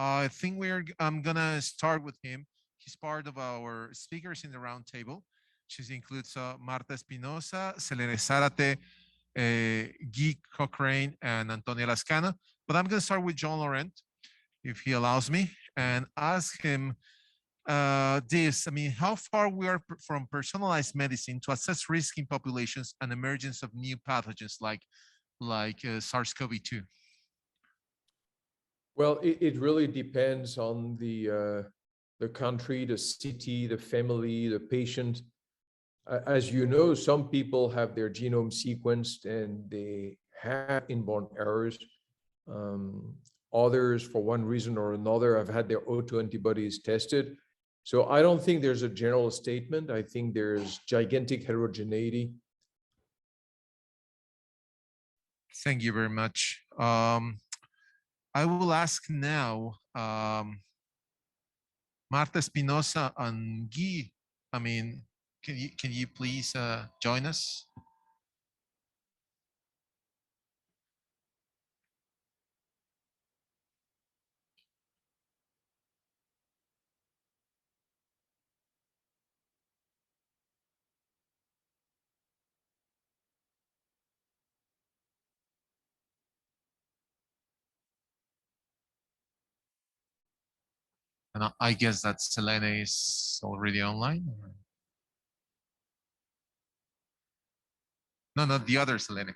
I think I'm gonna start with him. He's part of our speakers in the roundtable. She includes Marta Espinosa, Selene Zarate, Guy Cochrane, and Antonia Lascano. But I'm gonna start with John Laurent, if he allows me, and ask him this. I mean, how far we are from personalized medicine to assess risk in populations and emergence of new pathogens like SARS-CoV-2. Well, it really depends on the country, the city, the family, the patient. As you know, some people have their genome sequenced and they have inborn errors. Others, for one reason or another, have had their autoantibodies tested. So I don't think there's a general statement. I think there's gigantic heterogeneity. Thank you very much. I will ask now Marta Espinosa and Guy. I mean, can you please join us? And I guess that Selene is already online. No, not the other Selene.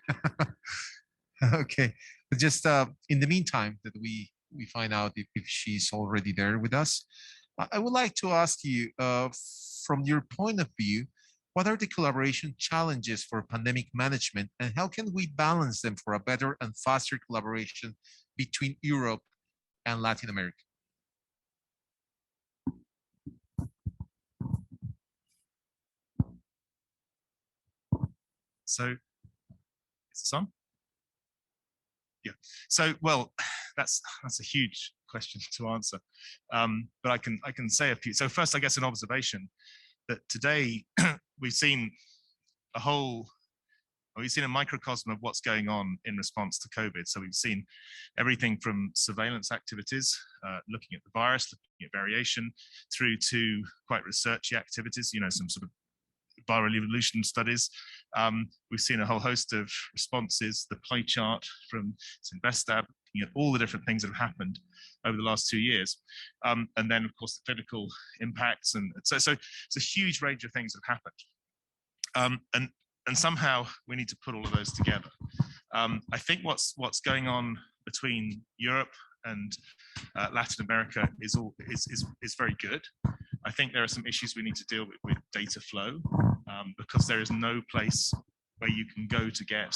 Okay, but just in the meantime that we find out if she's already there with us, I would like to ask you, from your point of view, what are the collaboration challenges for pandemic management, and how can we balance them for a better and faster collaboration between Europe and Latin America? So, is this on? Yeah. So, well, that's a huge question to answer, but I can say a few. So first, I guess an observation that today we've seen a microcosm of what's going on in response to COVID. So we've seen everything from surveillance activities, looking at the virus, looking at variation, through to quite researchy activities, you know, some sort of viral evolution studies. We've seen a whole host of responses, the pie chart from Investab, looking at all the different things that have happened over the last 2 years. And then, of course, the clinical impacts. And so it's a huge range of things that have happened. And somehow we need to put all of those together. I think what's going on between Europe and Latin America is very good. I think there are some issues we need to deal with data flow, because there is no place where you can go to get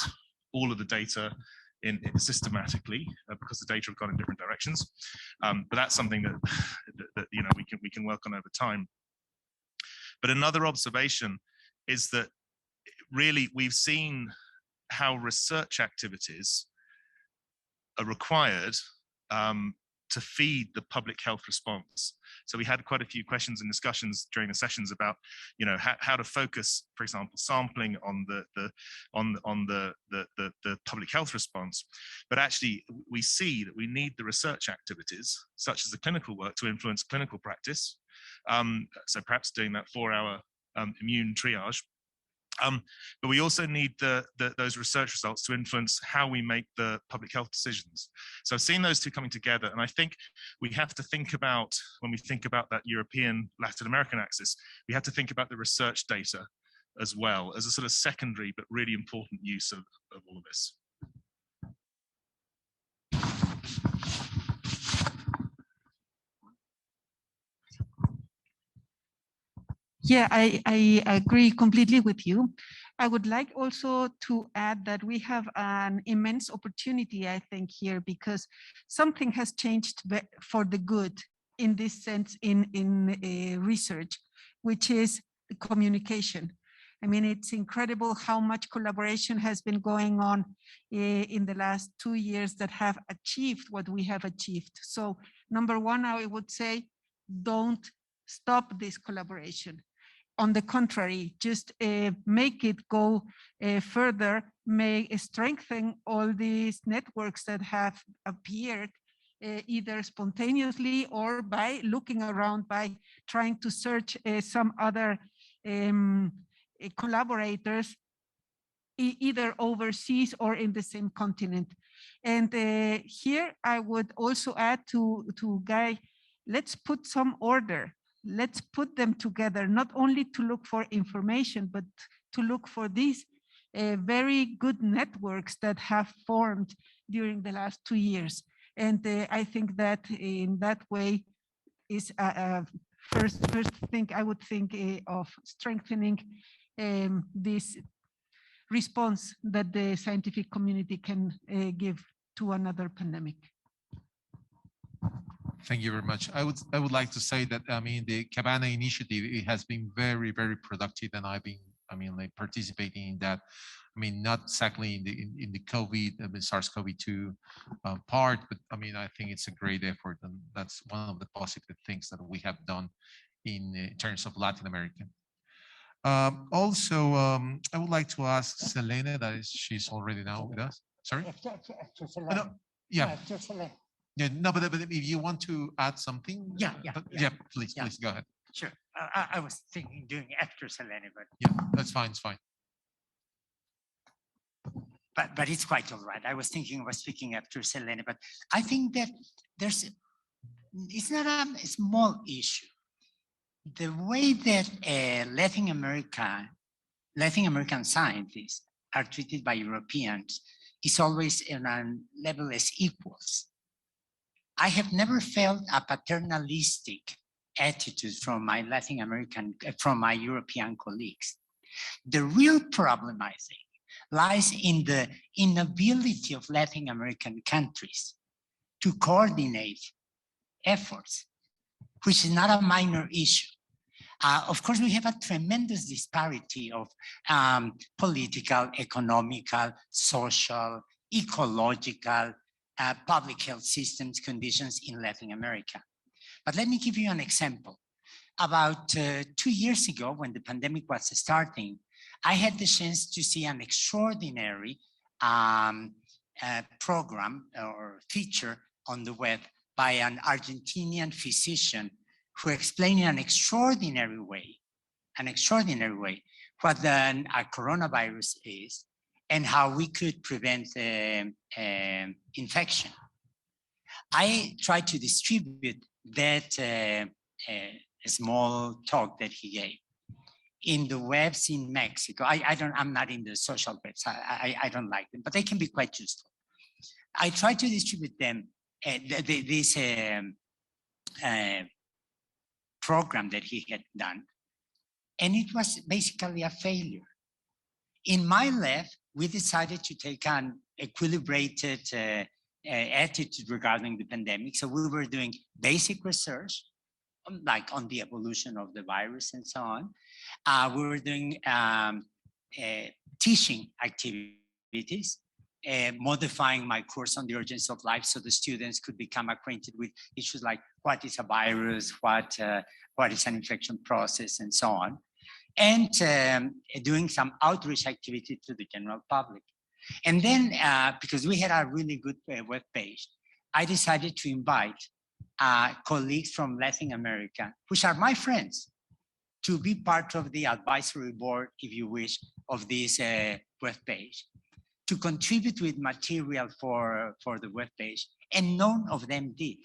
all of the data in systematically, because the data have gone in different directions. But that's something that you know we can work on over time. But another observation is that really we've seen how research activities are required to feed the public health response. So we had quite a few questions and discussions during the sessions about, you know, how to focus, for example, sampling on the public health response. But actually, we see that we need the research activities, such as the clinical work, to influence clinical practice. So perhaps doing that 4-hour immune triage. But we also need those research results to influence how we make the public health decisions. So I've seen those two coming together, and I think we have to think about, when we think about that European Latin American axis, we have to think about the research data as well as a sort of secondary but really important use of all of this. Yeah, I agree completely with you. I would like also to add that we have an immense opportunity, I think, here, because something has changed for the good in this sense in research, which is communication. I mean, it's incredible how much collaboration has been going on in the last 2 years that have achieved what we have achieved. So number one, I would say, don't stop this collaboration. On the contrary, just make it go further, strengthen all these networks that have appeared either spontaneously or by looking around, by trying to search some other collaborators, either overseas or in the same continent. And here I would also add to Guy, let's put some order. Let's put them together, not only to look for information, but to look for these very good networks that have formed during the last 2 years. And I think that in that way is first thing I would think of strengthening this response that the scientific community can give to another pandemic. Thank you very much. I would like to say that, I mean, the Cabana initiative, it has been very, very productive, and I've been, I mean, like participating in that. I mean, not exactly in the COVID, SARS-CoV-2 part, but I mean, I think it's a great effort, and that's one of the positive things that we have done in terms of Latin America. Also, I would like to ask Selena, she's already now with us. Sorry? Oh, no. Yeah. Yeah, no, but if you want to add something, yeah, please go ahead. Sure. I was thinking doing after Selena, but yeah, that's fine. It's fine. But it's quite all right. I was thinking of speaking after Selena, but I think that it's not a small issue. The way that Latin American scientists are treated by Europeans is always on a level as equals. I have never felt a paternalistic attitude from my European colleagues. The real problem, I think, lies in the inability of Latin American countries to coordinate efforts, which is not a minor issue. Of course, we have a tremendous disparity of political, economical, social, ecological, public health systems conditions in Latin America. But let me give you an example. About 2 years ago, when the pandemic was starting, I had the chance to see an extraordinary program or feature on the web by an Argentinian physician who explained in an extraordinary way what a coronavirus is and how we could prevent infection. I tried to distribute that small talk that he gave in the webs in Mexico. I'm not in the social webs. I don't like them, but they can be quite useful. I tried to distribute them, this program that he had done, and it was basically a failure. In my lab, we decided to take an equilibrated attitude regarding the pandemic. So we were doing basic research, like on the evolution of the virus and so on. We were doing teaching activities, modifying my course on the urgency of life so the students could become acquainted with issues like what is a virus, what is an infection process, and so on. And doing some outreach activity to the general public. And then, because we had a really good web page, I decided to invite colleagues from Latin America, which are my friends, to be part of the advisory board, if you wish, of this web page, to contribute with material for the web page, and none of them did.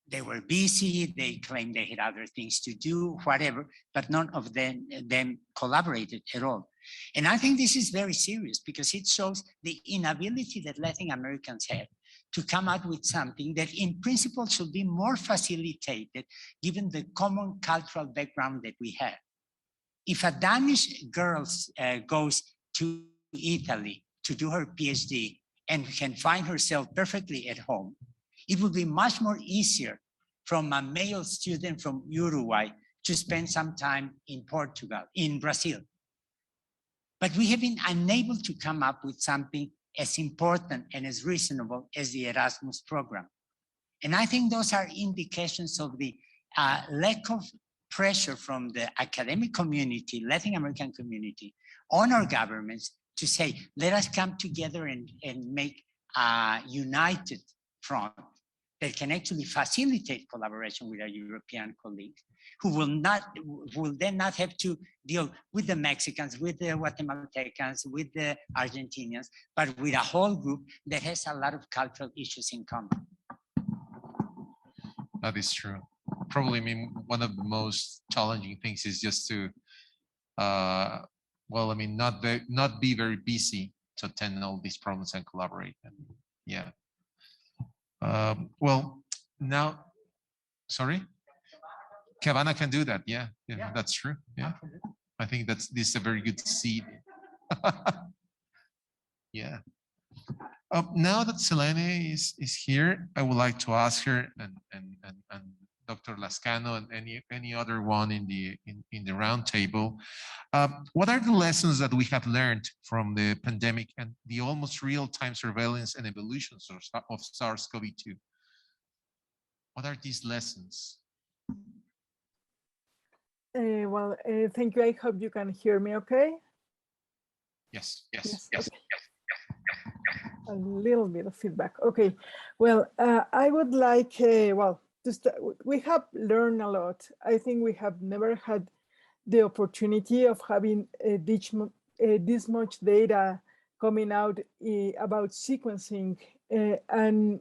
They were busy, they claimed they had other things to do, whatever, but none of them collaborated at all. And I think this is very serious because it shows the inability that Latin Americans have to come up with something that in principle should be more facilitated given the common cultural background that we have. If a Danish girl goes to Italy to do her PhD and can find herself perfectly at home, it would be much more easier from a male student from Uruguay to spend some time in Brazil. But we have been unable to come up with something as important and as reasonable as the Erasmus program. And I think those are indications of the lack of pressure from the academic community, Latin American community, on our governments to say, let us come together and make a united front that can actually facilitate collaboration with our European colleagues, who will then not have to deal with the Mexicans, with the Guatemaltecans, with the Argentinians, but with a whole group that has a lot of cultural issues in common. That is true. Probably, I mean, one of the most challenging things is just to, well, I mean, not be very busy to attend all these problems and collaborate. And yeah. Well, now, sorry, Cabana can do that. Yeah, that's true. Yeah, I think this is a very good seed. Yeah. Now that Selene is here, I would like to ask her and Dr. Lascano and any other one in the round table, what are the lessons that we have learned from the pandemic and the almost real-time surveillance and evolutions of SARS-CoV-2? What are these lessons? Thank you. I hope you can hear me okay. Yes. Okay. A little bit of feedback. Okay. Well, I would like, we have learned a lot. I think we have never had the opportunity of having this much data coming out about sequencing. And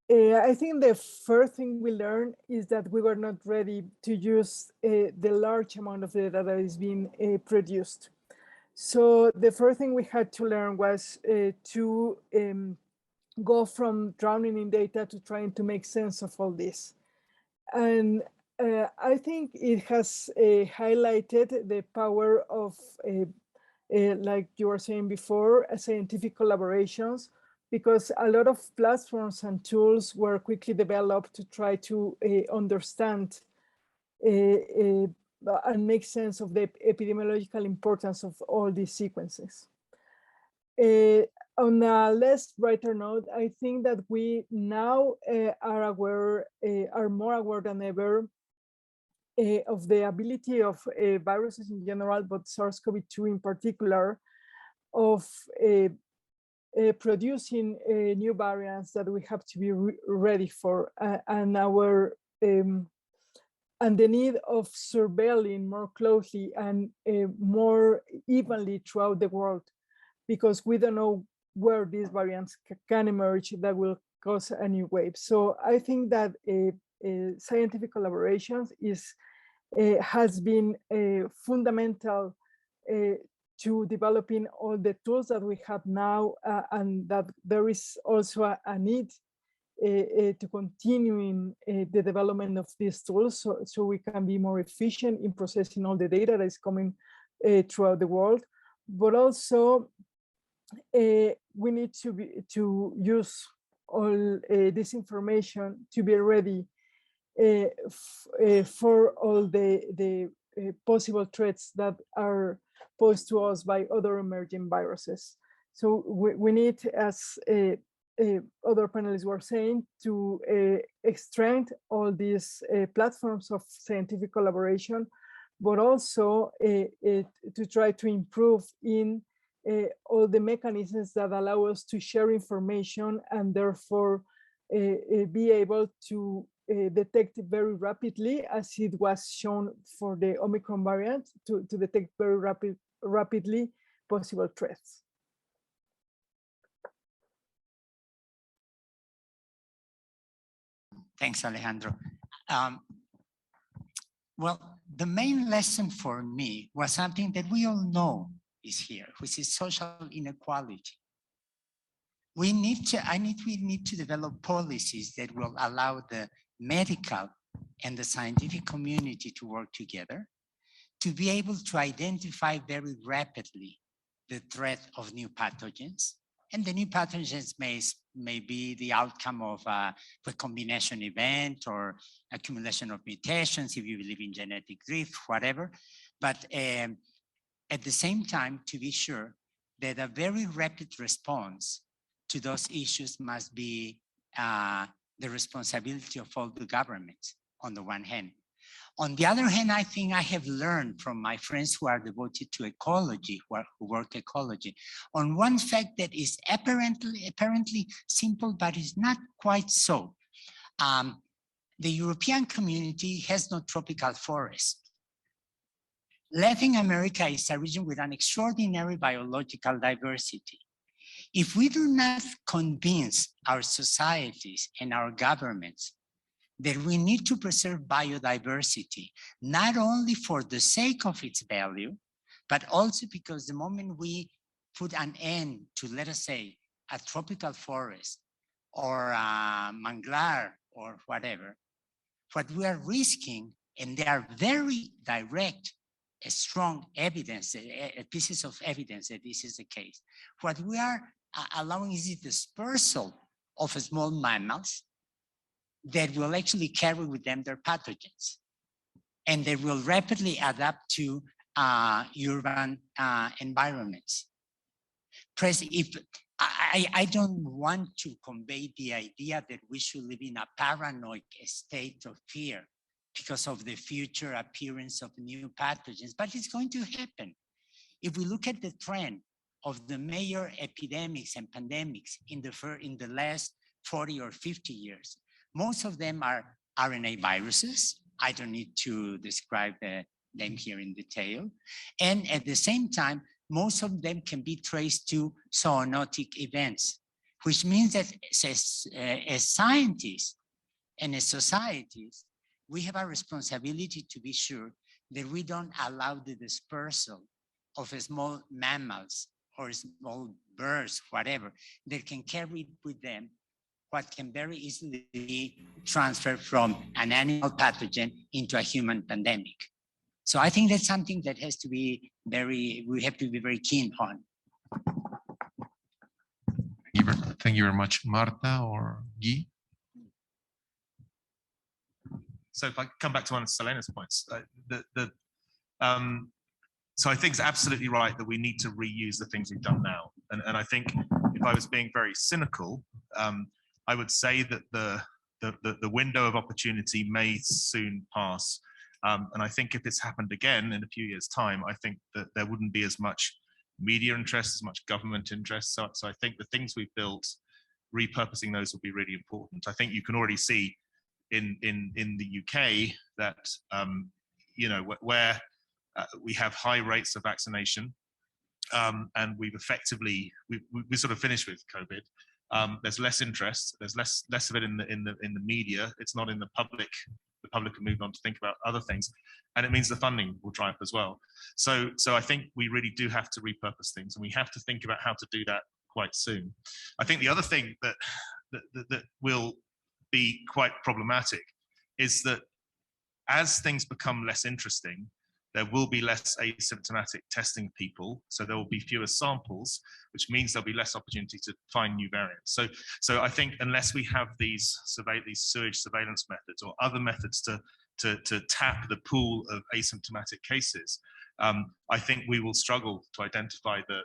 I think the first thing we learned is that we were not ready to use the large amount of data that is being produced. So the first thing we had to learn was to go from drowning in data to trying to make sense of all this. And I think it has highlighted the power of, like you were saying before, scientific collaborations, because a lot of platforms and tools were quickly developed to try to understand and make sense of the epidemiological importance of all these sequences. On a less brighter note, I think that we now are more aware than ever of the ability of viruses in general, but SARS-CoV-2 in particular, of producing new variants that we have to be ready for, and the need of surveilling more closely and more evenly throughout the world, because we don't know where these variants can emerge that will cause a new wave. So I think that scientific collaborations has been fundamental to developing all the tools that we have now, and that there is also a need to continuing the development of these tools so we can be more efficient in processing all the data that is coming throughout the world. But also we need to use all this information to be ready for all the possible threats that are posed to us by other emerging viruses. So we need, as other panelists were saying, to strengthen all these platforms of scientific collaboration, but also to try to improve in all the mechanisms that allow us to share information and therefore be able to detect very rapidly, as it was shown for the Omicron variant, to detect very rapidly possible threats. Thanks, Alejandro. Well, the main lesson for me was something that we all know is here, which is social inequality. We need to develop policies that will allow the medical and the scientific community to work together to be able to identify very rapidly the threat of new pathogens. And the new pathogens may be the outcome of a recombination event or accumulation of mutations, if you believe in genetic drift, whatever. But at the same time, to be sure that a very rapid response to those issues must be the responsibility of all the governments on the one hand. On the other hand, I think I have learned from my friends who are devoted to ecology, who work ecology, on one fact that is apparently simple, but is not quite so. The European community has no tropical forest. Latin America is a region with an extraordinary biological diversity. If we do not convince our societies and our governments that we need to preserve biodiversity, not only for the sake of its value, but also because the moment we put an end to, let us say, a tropical forest or a manglar or whatever, what we are risking, and there are very direct, strong evidence, pieces of evidence that this is the case. What we are allowing is the dispersal of small mammals that will actually carry with them their pathogens, and they will rapidly adapt to urban environments. I don't want to convey the idea that we should live in a paranoid state of fear because of the future appearance of new pathogens, but it's going to happen. If we look at the trend of the major epidemics and pandemics in the last 40 or 50 years, most of them are RNA viruses. I don't need to describe them here in detail. And at the same time, most of them can be traced to zoonotic events, which means that as scientists and as societies, we have a responsibility to be sure that we don't allow the dispersal of small mammals or small birds, whatever, that can carry with them what can very easily be transferred from an animal pathogen into a human pandemic. So I think that's something that has to be we have to be very keen on. Thank you very much, Marta or Guy. So if I come back to one of Selena's points, so I think it's absolutely right that we need to reuse the things we've done now. And I think if I was being very cynical, I would say that the window of opportunity may soon pass. And I think if this happened again in a few years' time, I think that there wouldn't be as much media interest, as much government interest. So I think the things we've built, repurposing those will be really important. I think you can already see in the UK that where we have high rates of vaccination, and we've effectively we sort of finished with COVID. There's less interest. There's less of it in the media. It's not in the public. The public can move on to think about other things, and it means the funding will dry up as well. So I think we really do have to repurpose things, and we have to think about how to do that quite soon. I think the other thing that will be quite problematic is that as things become less interesting, there will be less asymptomatic testing people, so there will be fewer samples, which means there'll be less opportunity to find new variants. So I think unless we have these sewage surveillance methods or other methods to tap the pool of asymptomatic cases, I think we will struggle to identify the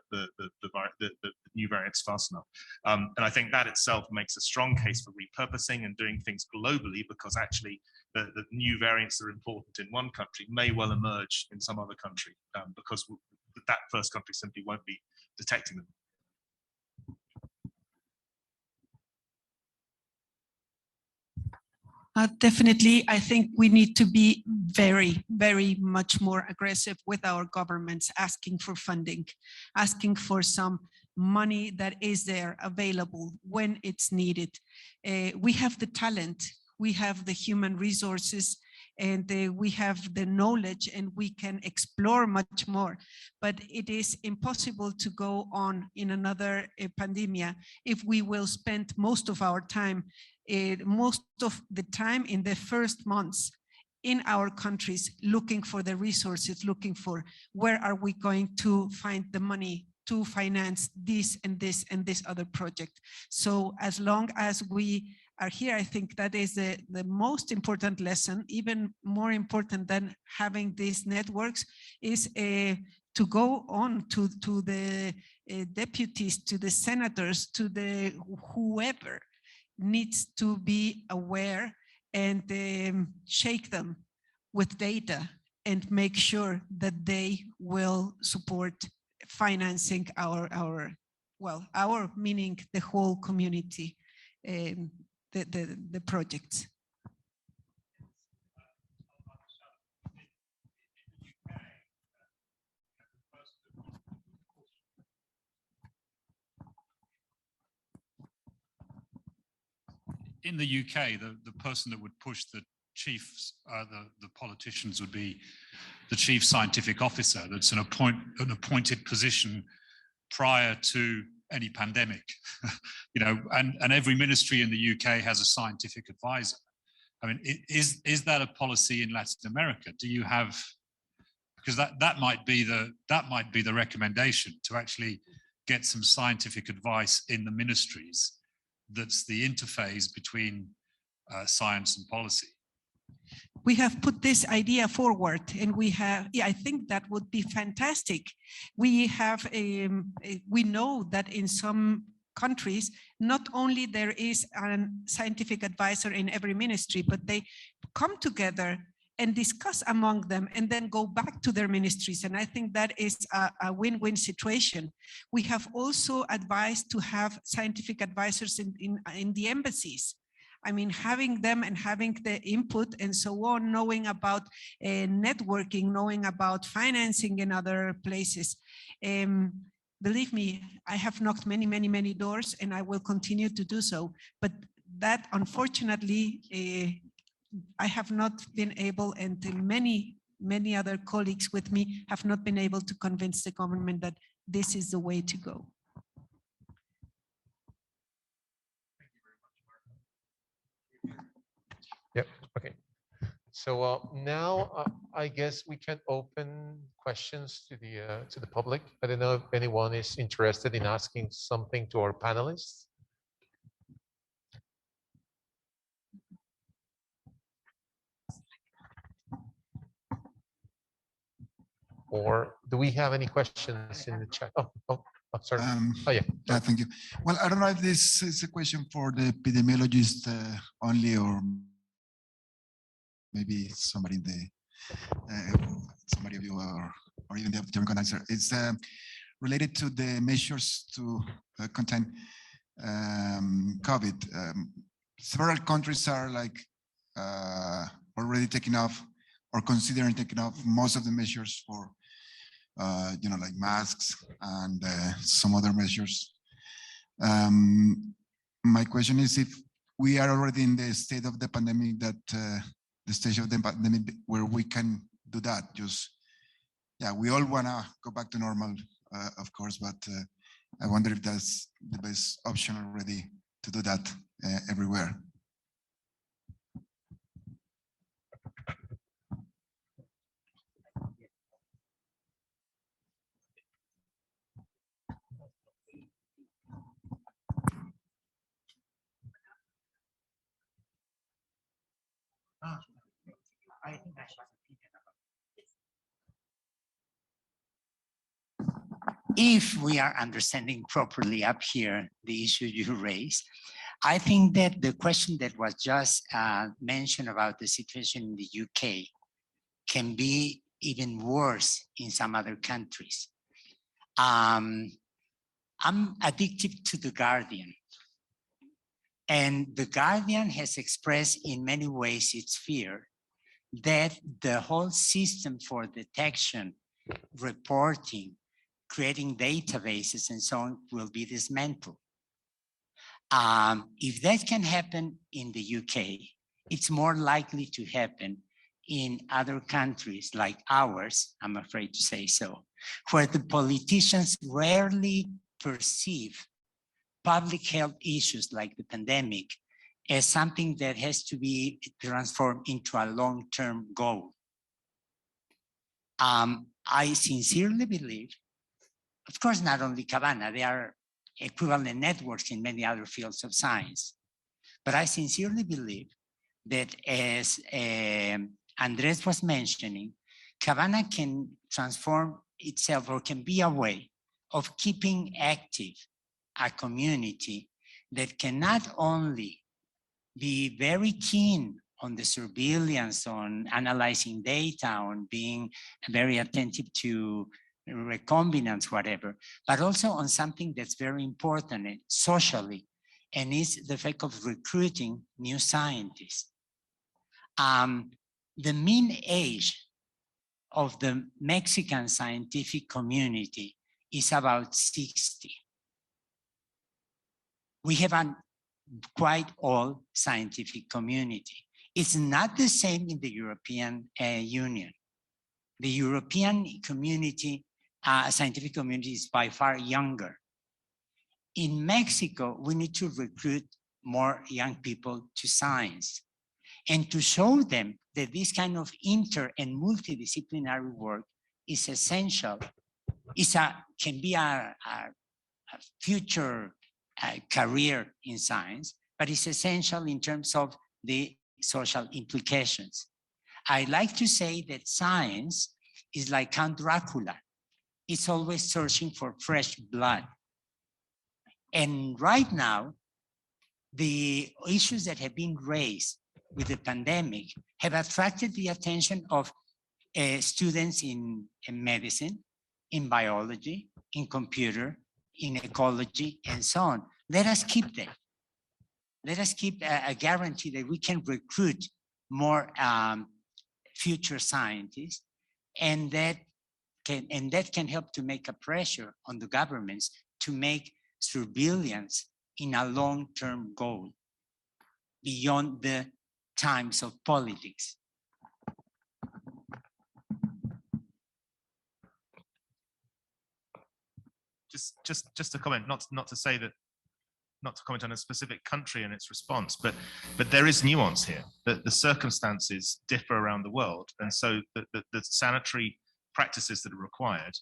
new variants fast enough. And I think that itself makes a strong case for repurposing and doing things globally, because actually the new variants that are important in one country may well emerge in some other country, because that first country simply won't be detecting them. Definitely, I think we need to be very, very much more aggressive with our governments, asking for funding, asking for some money that is there available when it's needed. We have the talent, we have the human resources, and we have the knowledge, and we can explore much more. But it is impossible to go on in another pandemic if we will spend most of our time, most of the time in the first months in our countries, looking for the resources, looking for where are we going to find the money to finance this and this and this other project. So as long as we are here, I think that is the most important lesson, even more important than having these networks, is to go on to the deputies, to the senators, to the whoever needs to be aware and shake them with data and make sure that they will support financing our meaning the whole community, the projects. In the UK, the person that would push the chiefs, the politicians would be the chief scientific officer. That's an appointed position prior to any pandemic, you know, and every ministry in the UK has a scientific advisor. I mean, is that a policy in Latin America? Do you have, because that might be the recommendation, to actually get some scientific advice in the ministries. That's the interface between science and policy. We have put this idea forward, and we have, I think that would be fantastic. We have we know that in some countries, not only there is a scientific advisor in every ministry, but they come together and discuss among them and then go back to their ministries. And I think that is a win-win situation. We have also advised to have scientific advisors in the embassies. I mean, having them and having the input and so on, knowing about networking, knowing about financing in other places. Believe me, I have knocked many, many, many doors, and I will continue to do so. But that, unfortunately, I have not been able, and many, many other colleagues with me have not been able to convince the government that this is the way to go. Yep. Okay. So now I guess we can open questions to the public. I don't know if anyone is interested in asking something to our panelists. Or do we have any questions in the chat? Oh, sorry. Oh, yeah. Yeah, thank you. Well, I don't know if this is a question for the epidemiologist only, or maybe somebody in the somebody of you, or even the academic answer. It's related to the measures to contain COVID. Several countries are like already taking off or considering taking off most of the measures for like masks and some other measures. My question is if we are already in the state of the pandemic that the stage of the pandemic where we can do that. Just, yeah, we all want to go back to normal, of course, but I wonder if that's the best option already to do that everywhere. I think I should opinion about this. If we are understanding properly up here the issue you raised, I think that the question that was just mentioned about the situation in the UK can be even worse in some other countries. I'm addicted to The Guardian. And The Guardian has expressed in many ways its fear that the whole system for detection, reporting, creating databases and so on will be dismantled. If that can happen in the UK, it's more likely to happen in other countries like ours, I'm afraid to say so, where the politicians rarely perceive public health issues like the pandemic as something that has to be transformed into a long-term goal. I sincerely believe, of course, not only Cabana, there are equivalent networks in many other fields of science, but I sincerely believe that, as Andres was mentioning, Cabana can transform itself, or can be a way of keeping active a community that can not only be very keen on the surveillance, on analyzing data, on being very attentive to recombinants, whatever, but also on something that's very important socially, and is the fact of recruiting new scientists. The mean age of the Mexican scientific community is about 60. We have a quite old scientific community. It's not the same in the European Union. The European community, scientific community, is by far younger. In Mexico, we need to recruit more young people to science and to show them that this kind of inter and multidisciplinary work is essential. Can be a future career in science, but it's essential in terms of the social implications. I like to say that science is like Count Dracula. It's always searching for fresh blood. And right now, the issues that have been raised with the pandemic have attracted the attention of students in medicine, in biology, in computer, in ecology, and so on. Let us keep them. Let us keep a guarantee that we can recruit more future scientists, and that can help to make a pressure on the governments to make surveillance in a long-term goal beyond the times of politics. Just to comment, not to say that, not to comment on a specific country and its response, but there is nuance here. The circumstances differ around the world, and so the sanitary practices that are required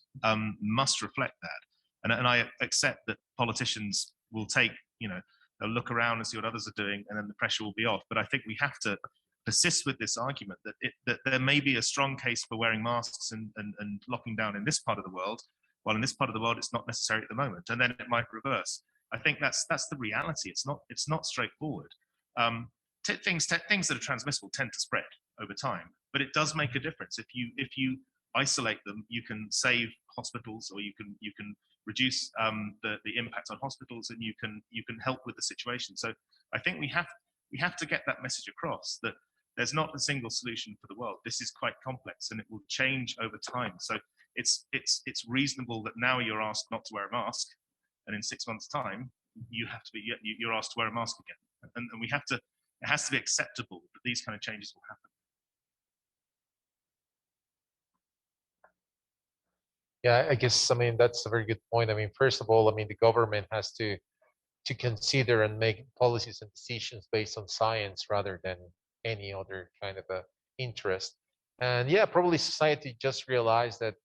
must reflect that. And I accept that politicians will take, they'll look around and see what others are doing, and then the pressure will be off. But I think we have to persist with this argument that there may be a strong case for wearing masks and locking down in this part of the world, while in this part of the world it's not necessary at the moment, and then it might reverse. I think that's the reality. It's not straightforward. Things that are transmissible tend to spread over time, but it does make a difference. If you isolate them, you can save hospitals, or you can reduce the impact on hospitals, and you can help with the situation. So I think we have to get that message across, that there's not a single solution for the world. This is quite complex, and it will change over time. So it's reasonable that now you're asked not to wear a mask, and in 6 months' time you're asked to wear a mask again. And it has to be acceptable that these kind of changes will happen. Yeah, I guess, that's a very good point. First of all, the government has to consider and make policies and decisions based on science rather than any other kind of interest. And yeah, probably society just realized that,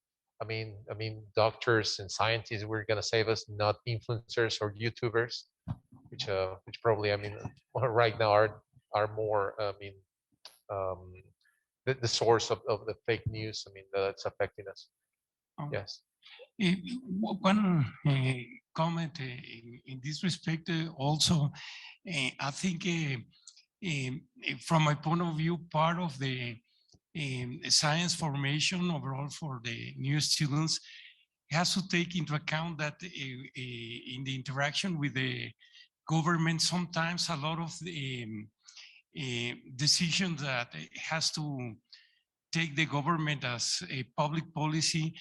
doctors and scientists were going to save us, not influencers or YouTubers, which probably, right now are more, the source of the fake news, that's affecting us. Yes. One comment in this respect also, I think from my point of view, part of the science formation overall for the new students has to take into account that in the interaction with the government, sometimes a lot of the decisions that has to take the government as a public policy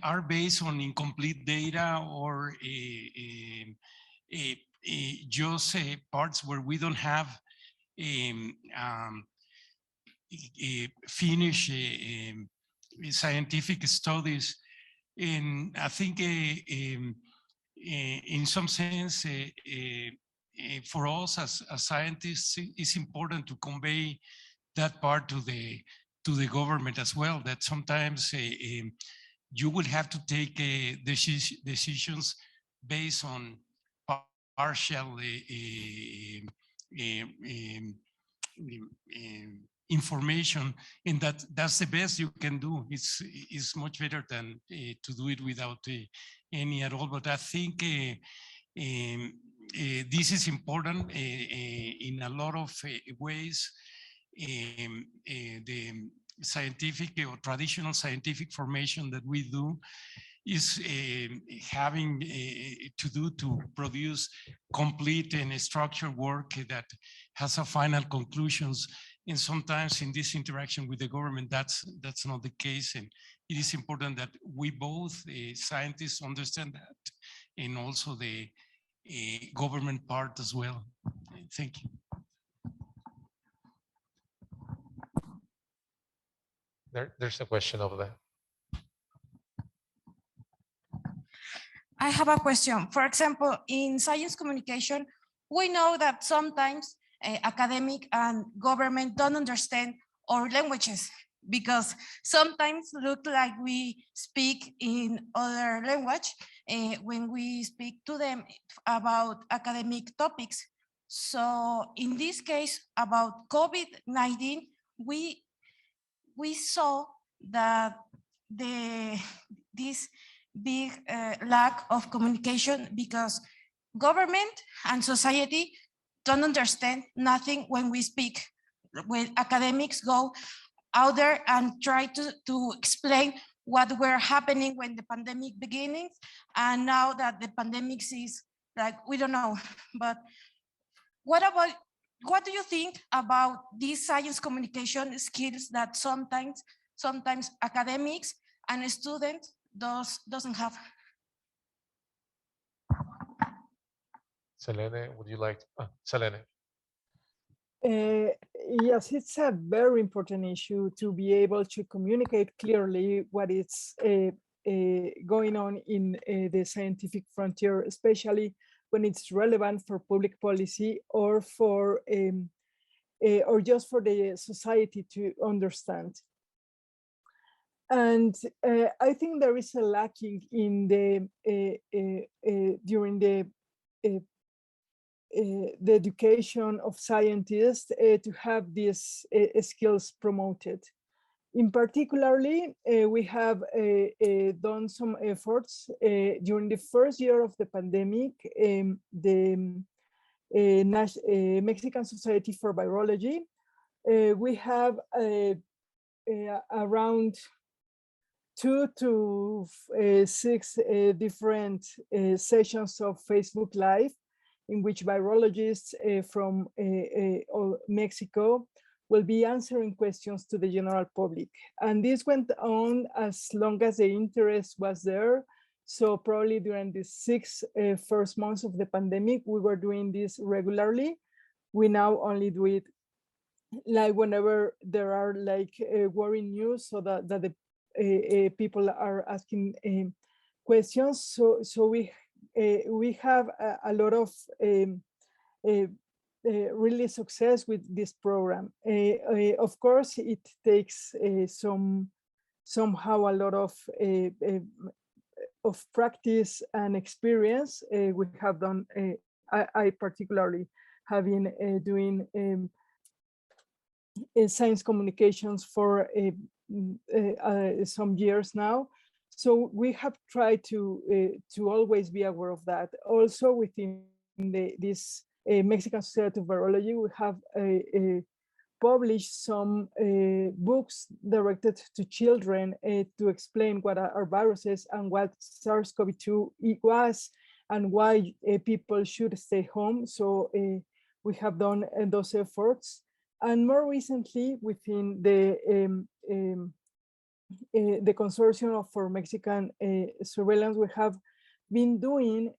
are based on incomplete data, or just parts where we don't have finished scientific studies. And I think in some sense, for us as scientists, it's important to convey that part to the government as well, that sometimes you will have to take decisions based on partial information, and that's the best you can do. It's much better than to do it without any at all. But I think this is important in a lot of ways. the scientific or traditional scientific formation that we do is having to produce complete and structured work that has a final conclusions. And sometimes in this interaction with the government, that's not the case. And it is important that we both scientists understand that, and also the government part as well. Thank you. There's a question over there. I have a question. For example, in science communication, we know that sometimes academic and government don't understand our languages, because sometimes look like we speak in other language when we speak to them about academic topics. So in this case about COVID-19, we saw that this big lack of communication, because government and society don't understand nothing when we speak. When academics go out there and try to explain what were happening when the pandemic beginnings, and now that the pandemic is like, we don't know. But what do you think about these science communication skills that sometimes academics and students doesn't have? Selene, would you like to, Selene? Yes, it's a very important issue to be able to communicate clearly what is going on in the scientific frontier, especially when it's relevant for public policy or for or just for the society to understand. And I think there is a lacking in the during the education of scientists to have these skills promoted. In particularly, we have done some efforts during the first year of the pandemic. The Mexican Society for Virology, we have around 2 to 6 different sessions of Facebook Live, in which virologists from Mexico will be answering questions to the general public. And this went on as long as the interest was there. So probably during the 6 first months of the pandemic, we were doing this regularly. We now only do it like whenever there are like worrying news, so that the people are asking questions. So we have a lot of really success with this program. Of course, it takes somehow a lot of practice and experience. We have done, I particularly have been doing science communications for some years now. So we have tried to always be aware of that. Also within this Mexican Society of Virology, we have published some books directed to children to explain what are viruses and what SARS-CoV-2 was and why people should stay home. So we have done those efforts. And more recently, within the consortium for Mexican surveillance, we have been doing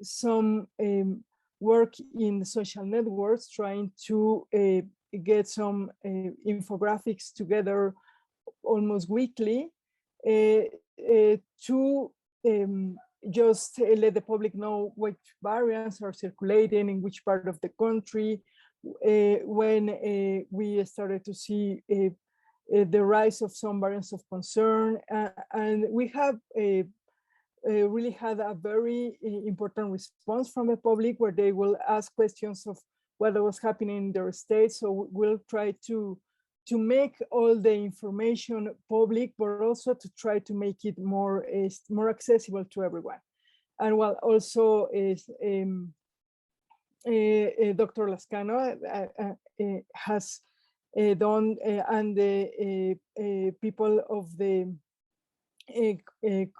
some work in social networks, trying to get some infographics together almost weekly to just let the public know which variants are circulating in which part of the country. When we started to see the rise of some variants of concern, and we have really had a very important response from the public, where they will ask questions of what was happening in their state. So we'll try to make all the information public, but also to try to make it more accessible to everyone. And while also is Dr. Lascano has and the people of the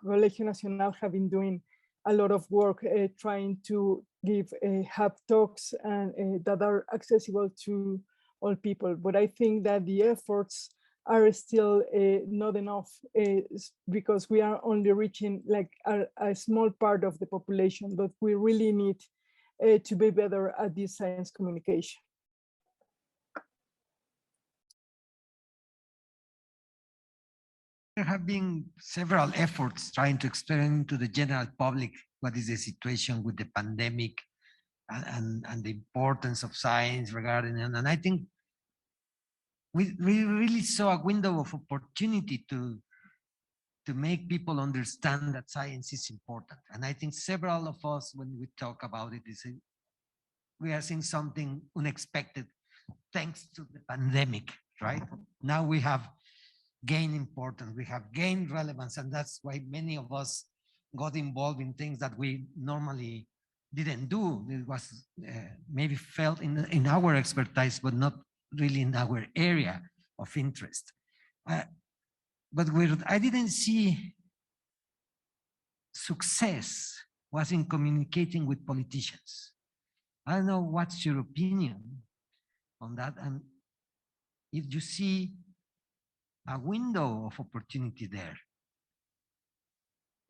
Colegio Nacional have been doing a lot of work trying to have talks and that are accessible to all people. But I think that the efforts are still not enough because we are only reaching like a small part of the population, but we really need to be better at this science communication. There have been several efforts trying to explain to the general public what is the situation with the pandemic and the importance of science regarding it. And I think we really saw a window of opportunity to make people understand that science is important. And I think several of us, when we talk about it, we are seeing something unexpected thanks to the pandemic, right? Now we have gained importance, we have gained relevance, and that's why many of us got involved in things that we normally didn't do. It was maybe felt in our expertise, but not really in our area of interest. But where I didn't see success was in communicating with politicians. I don't know what's your opinion on that, and if you see a window of opportunity there.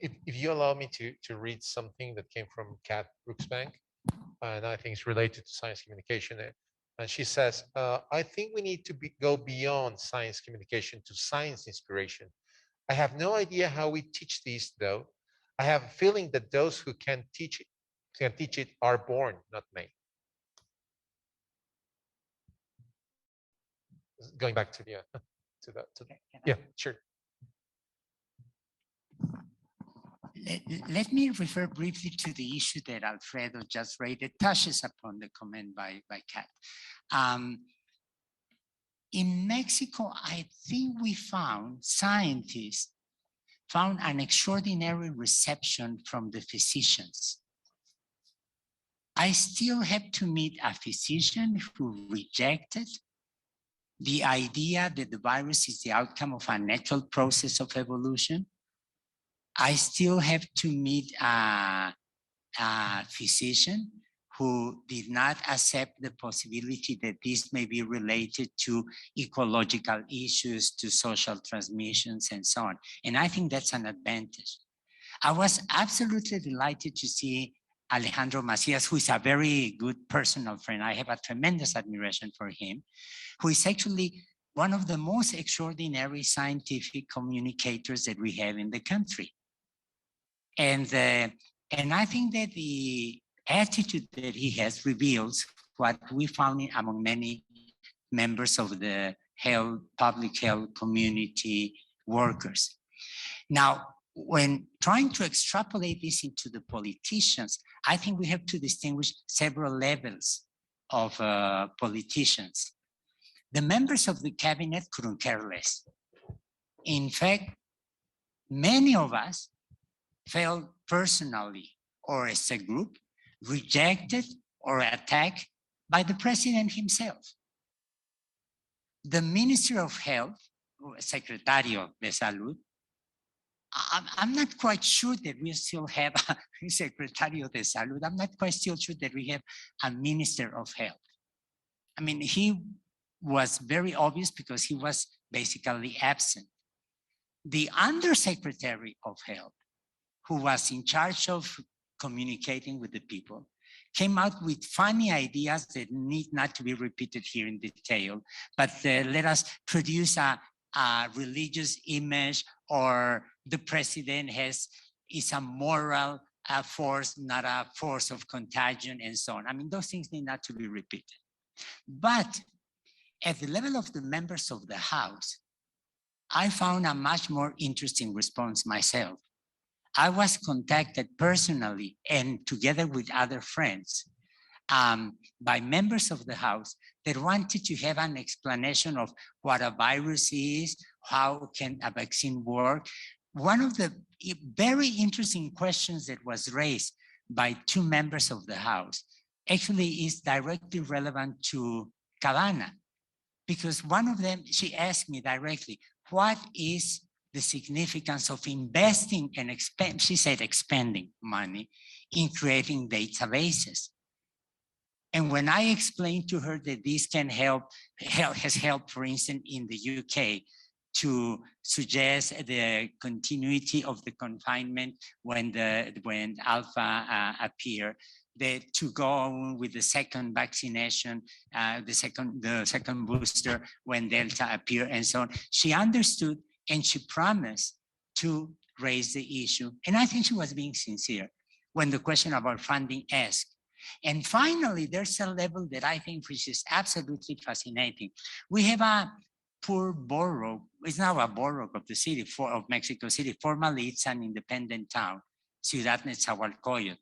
If you allow me to read something that came from Kat Brooksbank, and I think it's related to science communication. And she says, I think we need to go beyond science communication to science inspiration. I have no idea how we teach these, though. I have a feeling that those who can teach it are born, not made. Going back to the yeah, sure. Let me refer briefly to the issue that Alfredo just raised. It touches upon the comment by Kat. In Mexico, I think we scientists found an extraordinary reception from the physicians. I still have to meet a physician who rejected the idea that the virus is the outcome of a natural process of evolution. I still have to meet a physician who did not accept the possibility that this may be related to ecological issues, to social transmissions, and so on. And I think that's an advantage. I was absolutely delighted to see Alejandro Macias, who is a very good personal friend. I have a tremendous admiration for him, who is actually one of the most extraordinary scientific communicators that we have in the country. And I think that the attitude that he has reveals what we found among many members of the public health community workers. Now, when trying to extrapolate this into the politicians, I think we have to distinguish several levels of politicians. The members of the cabinet couldn't care less. In fact, many of us felt personally or as a group rejected or attacked by the president himself. The Minister of Health, Secretario de Salud, I'm not quite sure that we still have a Secretario de Salud. I'm not quite still sure that we have a Minister of Health. I mean, he was very obvious because he was basically absent. The Undersecretary of Health, who was in charge of communicating with the people, came out with funny ideas that need not to be repeated here in detail, but let us produce a religious image, or the president is a moral force, not a force of contagion, and so on. I mean, those things need not to be repeated. But at the level of the members of the House, I found a much more interesting response myself. I was contacted personally and together with other friends by members of the House that wanted to have an explanation of what a virus is, how can a vaccine work. One of the very interesting questions that was raised by two members of the House actually is directly relevant to Cabana. because one of them, she asked me directly, what is the significance of investing and she said expending money in creating databases? And when I explained to her that this can has helped, for instance, in the UK, to suggest the continuity of the confinement when Alpha appeared, to go on with the second vaccination, the second booster when Delta appeared, and so on. She understood and she promised to raise the issue. And I think she was being sincere when the question about funding asked. And finally, there's a level that I think which is absolutely fascinating. We have a poor borough. It's now a borough of the city of Mexico City. Formerly, it's an independent town, Ciudad Nezahualcóyotl.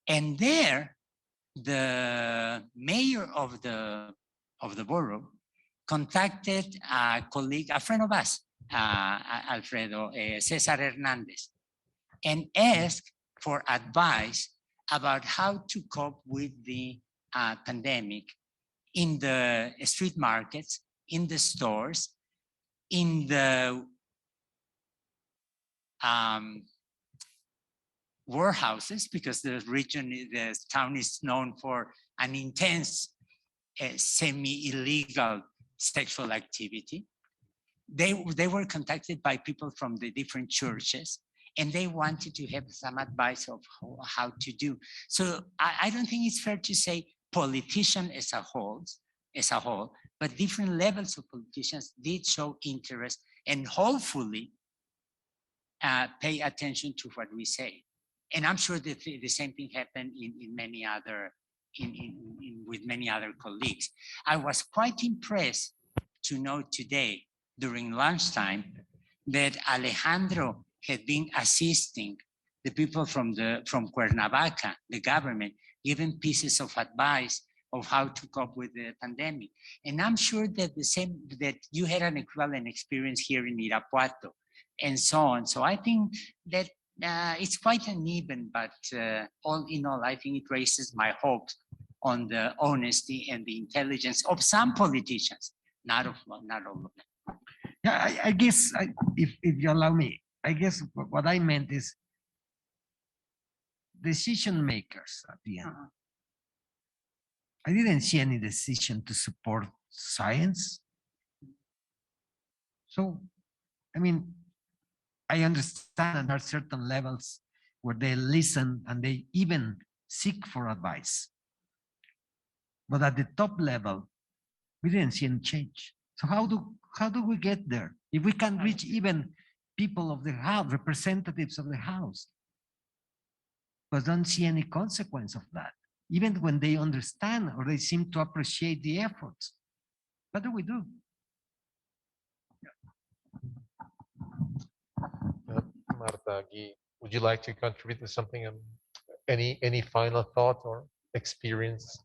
And there, the mayor of the borough contacted a colleague, a friend of us, Alfredo, Cesar Hernandez, and asked for advice about how to cope with the pandemic in the street markets, in the stores, in the warehouses, because the town is known for an intense semi-illegal sexual activity. They were contacted by people from the different churches, and they wanted to have some advice of how to do. So I don't think it's fair to say politicians as a whole, but different levels of politicians did show interest and hopefully pay attention to what we say. And I'm sure that the same thing happened in many other, with many other colleagues. I was quite impressed to know today during lunchtime that Alejandro had been assisting the people from Cuernavaca, the government, giving pieces of advice of how to cope with the pandemic. And I'm sure that that you had an equivalent experience here in Irapuato and so on. So I think that it's quite uneven, but all in all, I think it raises my hopes on the honesty and the intelligence of some politicians, not all of them. Yeah, I guess, if you allow me, I guess what I meant is decision makers at the end. I didn't see any decision to support science. So, I mean, I understand that there are certain levels where they listen and they even seek for advice. But at the top level, we didn't see any change. So how do we get there? If we can reach even people of the house, representatives of the house, but don't see any consequence of that, even when they understand or they seem to appreciate the efforts. What do we do? Marta, Guy, would you like to contribute to something? Any final thought or experience?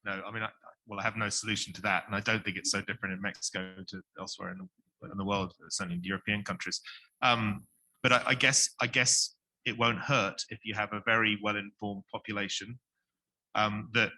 No, I mean, I have no solution to that, and I don't think it's so different in Mexico to elsewhere in the world, certainly in European countries. But I guess it won't hurt if you have a very well-informed population that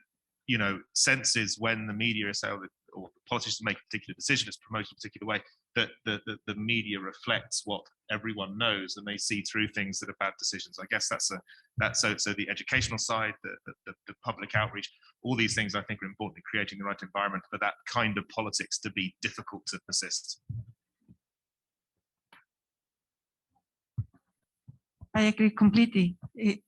senses when the media is saying, or politicians make a particular decision, it's promoted a particular way, that the media reflects what everyone knows, and they see through things that are bad decisions. I guess so the educational side, the public outreach, all these things I think are important in creating the right environment for that kind of politics to be difficult to persist. I agree completely.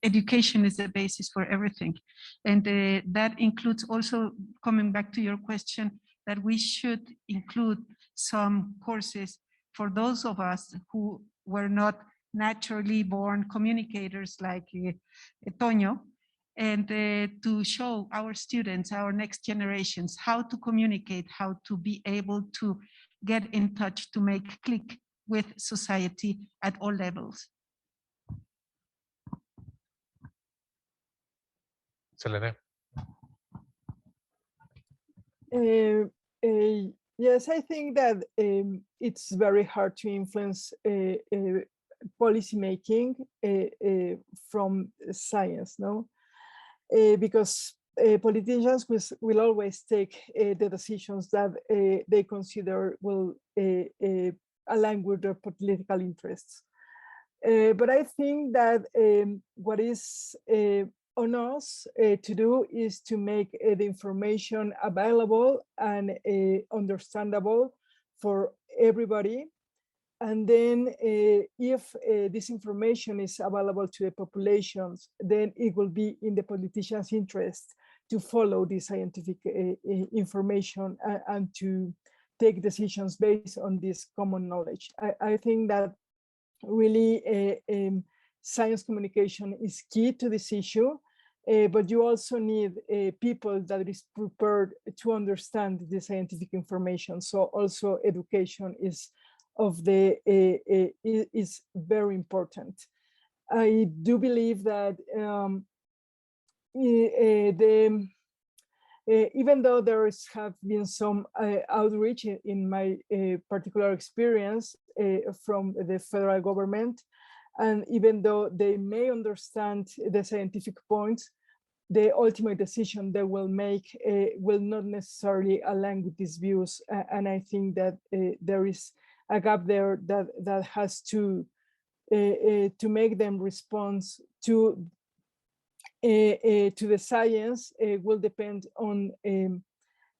Education is the basis for everything. And that includes also, coming back to your question, that we should include some courses for those of us who were not naturally born communicators like Toño, and to show our students, our next generations, how to communicate, how to be able to get in touch, to make click with society at all levels. Selena? Yes, I think that it's very hard to influence policy making from science, no? Because politicians will always take the decisions that they consider will align with their political interests. But I think that what is on us to do is to make the information available and understandable for everybody. And then if this information is available to the populations, then it will be in the politicians' interest to follow this scientific information and to take decisions based on this common knowledge. I think that really science communication is key to this issue, but you also need people that is prepared to understand the scientific information. So also education is is very important. I do believe that even though there have been some outreach in my particular experience from the federal government, and even though they may understand the scientific points, the ultimate decision they will make will not necessarily align with these views. And I think that there is a gap there that has to make them respond to the science will depend on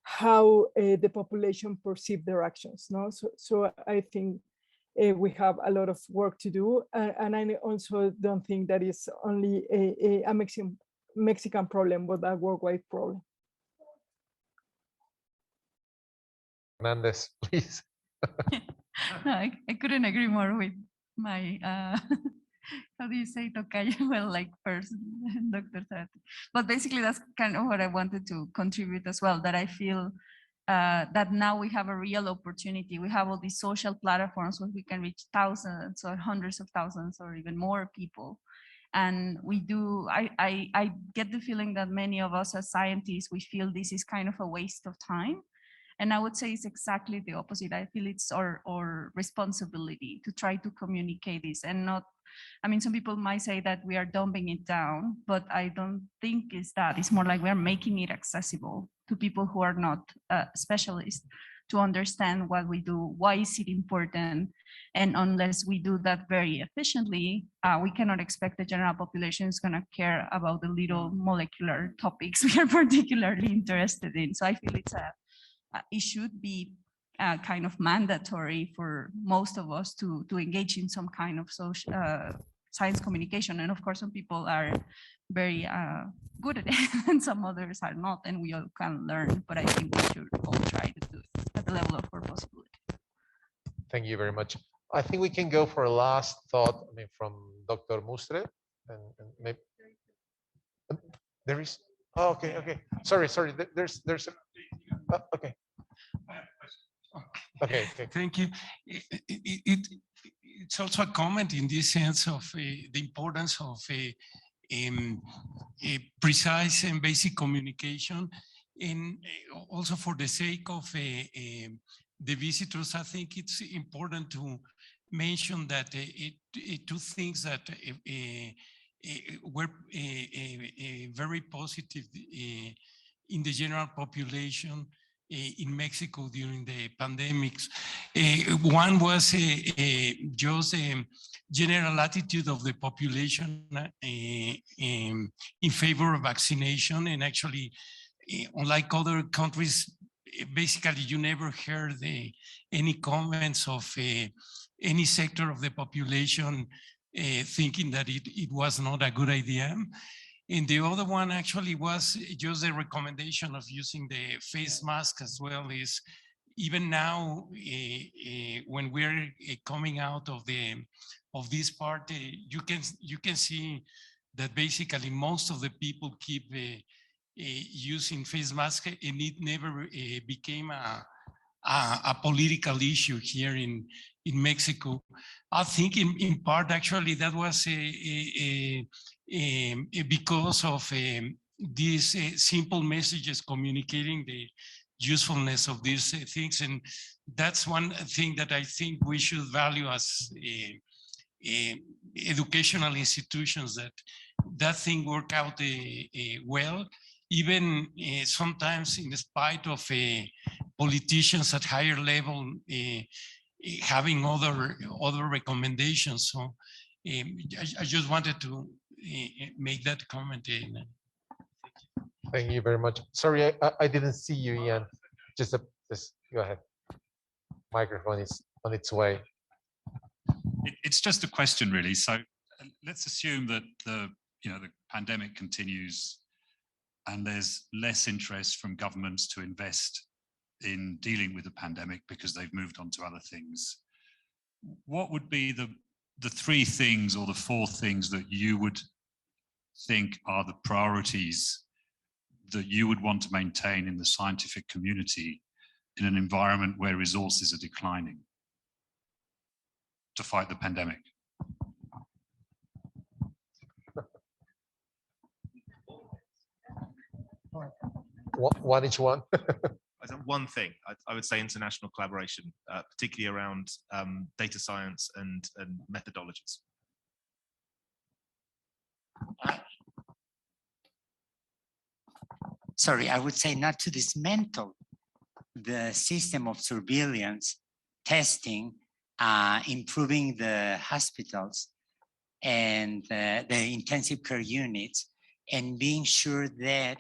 how the population perceive their actions. No, so I think we have a lot of work to do, and I also don't think that is only a Mexican problem, but a worldwide problem. Hernandez, please. No, I couldn't agree more with my how do you say tocayo? Well, like person, Dr. Zarate. But basically that's kind of what I wanted to contribute as well, that I feel that now we have a real opportunity. We have all these social platforms where we can reach thousands or hundreds of thousands or even more people. And we do, I get the feeling that many of us as scientists, we feel this is kind of a waste of time. And I would say it's exactly the opposite. I feel it's our responsibility to try to communicate this and not, I mean, some people might say that we are dumbing it down, but I don't think it's that. It's more like we're making it accessible to people who are not specialists to understand what we do, why is it important. And unless we do that very efficiently, we cannot expect the general population is gonna care about the little molecular topics we are particularly interested in. So I feel it should be kind of mandatory for most of us to engage in some kind of social science communication. And of course, some people are very good at it and some others are not, and we all can learn, but I think we should all try to do it at the level of our possibility. Thank you very much. I think we can go for a last thought, I mean, from Dr. Mustre, and maybe there is, oh, okay. Sorry, there's okay. Okay. Thank you. It's also a comment in this sense of the importance of a precise and basic communication, and also for the sake of the visitors. I think it's important to mention that two things that were very positive in the general population in Mexico during the pandemics. One was just a general attitude of the population in favor of vaccination. And actually, unlike other countries, basically you never heard any comments of any sector of the population thinking that it was not a good idea. And the other one actually was just a recommendation of using the face mask as well. Is even now when we're coming out of this part, you can see that basically most of the people keep using face mask, and it never became a political issue here in Mexico. I think in part actually that was because of these simple messages communicating the usefulness of these things. And that's one thing that I think we should value as educational institutions, that thing work out well. even sometimes in spite of politicians at higher level having other recommendations. So I just wanted to make that comment. Thank you very much. Sorry, I didn't see you, Ian. Just go ahead. Microphone is on its way. It's just a question, really. So let's assume that the pandemic continues and there's less interest from governments to invest in dealing with the pandemic because they've moved on to other things. What would be the 3 things or the 4 things that you would think are the priorities that you would want to maintain in the scientific community in an environment where resources are declining to fight the pandemic? One each one. One thing, I would say international collaboration, particularly around data science and methodologies. Sorry, I would say not to dismantle the system of surveillance, testing, improving the hospitals and the intensive care units, and being sure that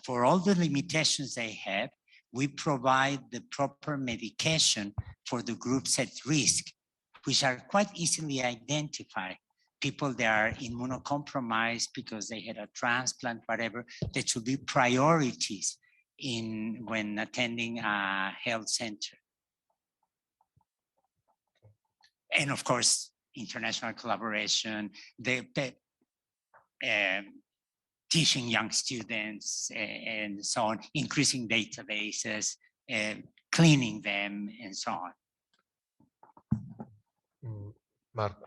for all the limitations they have, we provide the proper medication for the groups at risk, which are quite easily identified. People that are immunocompromised because they had a transplant, whatever, that should be priorities when attending a health center. And of course, international collaboration, teaching young students and so on, increasing databases, cleaning them and so on. Marta.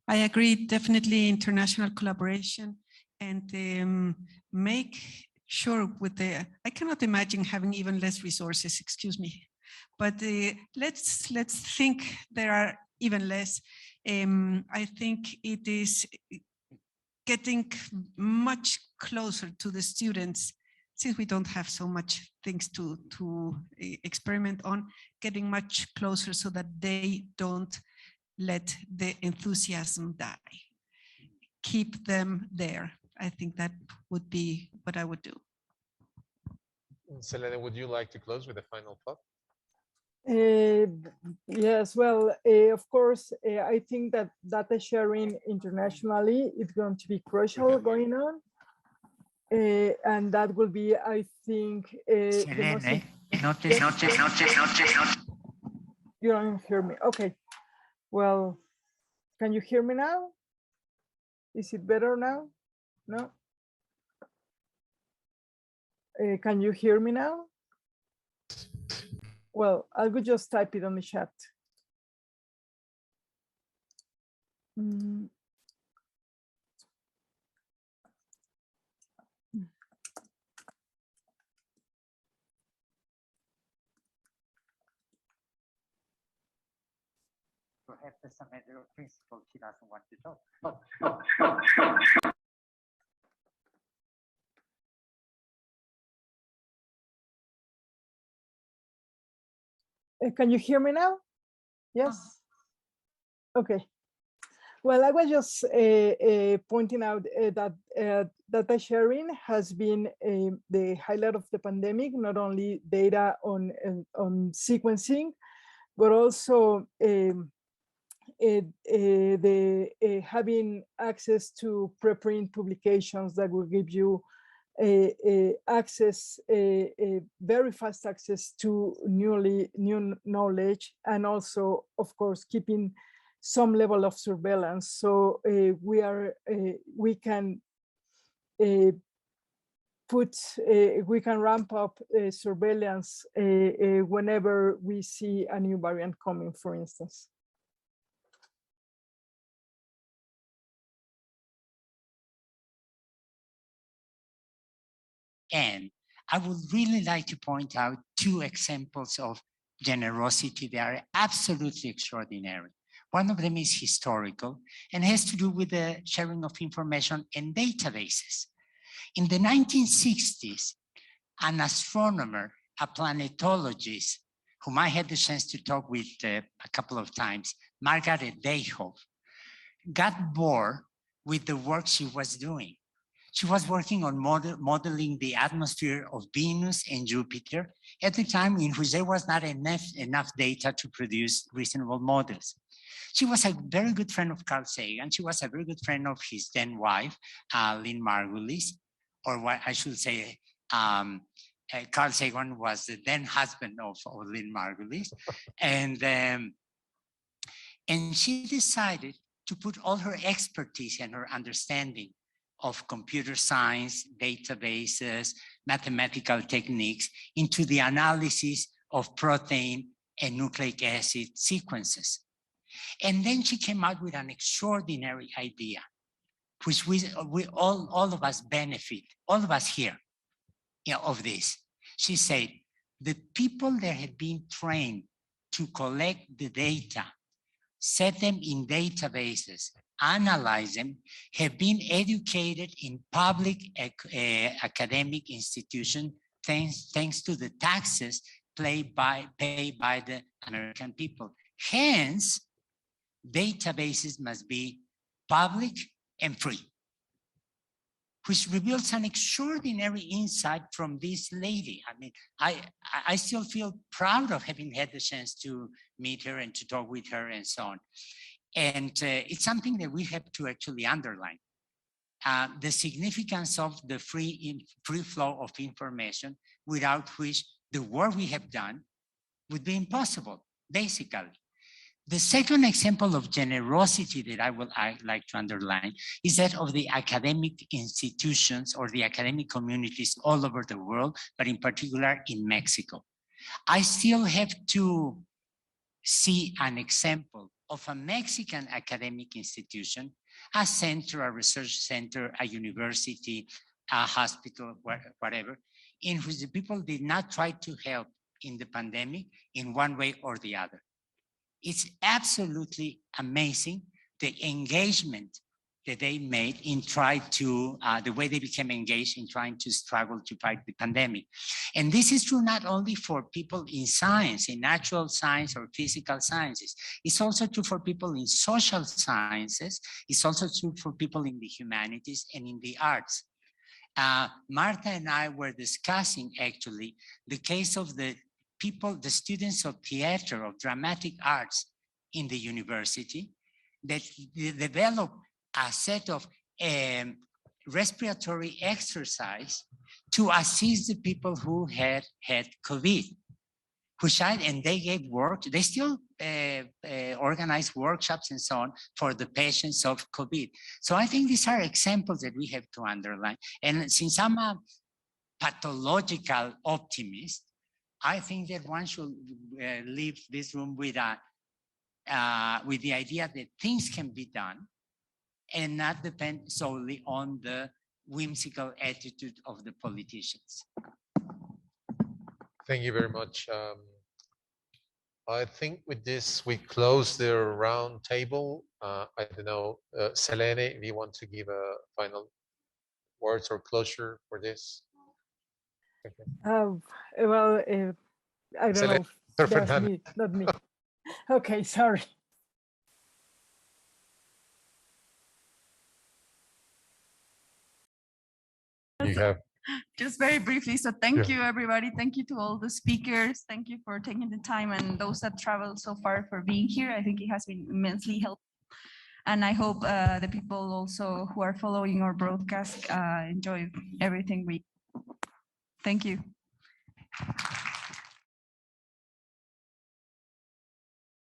I agree, definitely international collaboration and make sure with I cannot imagine having even less resources, excuse me, but let's think there are even less. I think it is getting much closer to the students, since we don't have so much things to experiment on, getting much closer so that they don't let the enthusiasm die. Keep them there. I think that would be what I would do. Selena, would you like to close with a final thought? Yes, well, of course, I think that data sharing internationally is going to be crucial going on. And that will be, I think, the most... You don't hear me. Okay. Well, can you hear me now? Is it better now? No? Can you hear me now? Well, I will just type it on the chat. Perhaps as a matter of principle, she doesn't want to talk. Can you hear me now? Yes. Okay. Well, I was just pointing out that data sharing has been the highlight of the pandemic, not only data on sequencing, but also having access to preprint publications that will give you very fast access to new knowledge, and also, of course, keeping some level of surveillance. So we can ramp up surveillance whenever we see a new variant coming, for instance. And I would really like to point out 2 examples of generosity that are absolutely extraordinary. One of them is historical and has to do with the sharing of information and databases. In the 1960s, an astronomer, a planetologist, whom I had the chance to talk with a couple of times, Margaret Dayhoff, got bored with the work she was doing. She was working on modeling the atmosphere of Venus and Jupiter at the time in which there was not enough data to produce reasonable models. She was a very good friend of Carl Sagan. She was a very good friend of his then wife, Lynn Margulis, or what I should say, Carl Sagan was the then husband of Lynn Margulis. And she decided to put all her expertise and her understanding of computer science, databases, mathematical techniques into the analysis of protein and nucleic acid sequences. And then she came out with an extraordinary idea, which we all of us benefit, all of us here, of this. She said, the people that had been trained to collect the data, set them in databases, analyze them, have been educated in public academic institutions thanks to the taxes paid by the American people. Hence, databases must be public and free, which reveals an extraordinary insight from this lady. I mean, I still feel proud of having had the chance to meet her and to talk with her and so on. And it's something that we have to actually underline. The significance of the free flow of information, without which the work we have done would be impossible, basically. The second example of generosity that I like to underline is that of the academic institutions or the academic communities all over the world, but in particular in Mexico. I still have to see an example of a Mexican academic institution, a center, a research center, a university, a hospital, whatever, in which the people did not try to help in the pandemic in one way or the other. It's absolutely amazing the engagement that they made in the way they became engaged in trying to struggle to fight the pandemic. And this is true not only for people in science, in natural science or physical sciences, it's also true for people in social sciences, it's also true for people in the humanities and in the arts. Martha and I were discussing actually the case of the students of theater, of dramatic arts in the university that developed a set of respiratory exercise to assist the people who had COVID, and they gave work, they still organize workshops and so on for the patients of COVID. So I think these are examples that we have to underline. And since I'm a pathological optimist, I think that one should leave this room with the idea that things can be done and not depend solely on the whimsical attitude of the politicians. Thank you very much. I think with this, we close the round table. I don't know, Selene, if you want to give a final words or closure for this. Okay. Well, I don't know. That's me, not me. Okay, sorry. You have. Just very briefly, so thank you everybody. Thank you to all the speakers. Thank you for taking the time, and those that traveled so far for being here. I think it has been immensely helpful. And I hope the people also who are following our broadcast enjoy everything we. Thank you.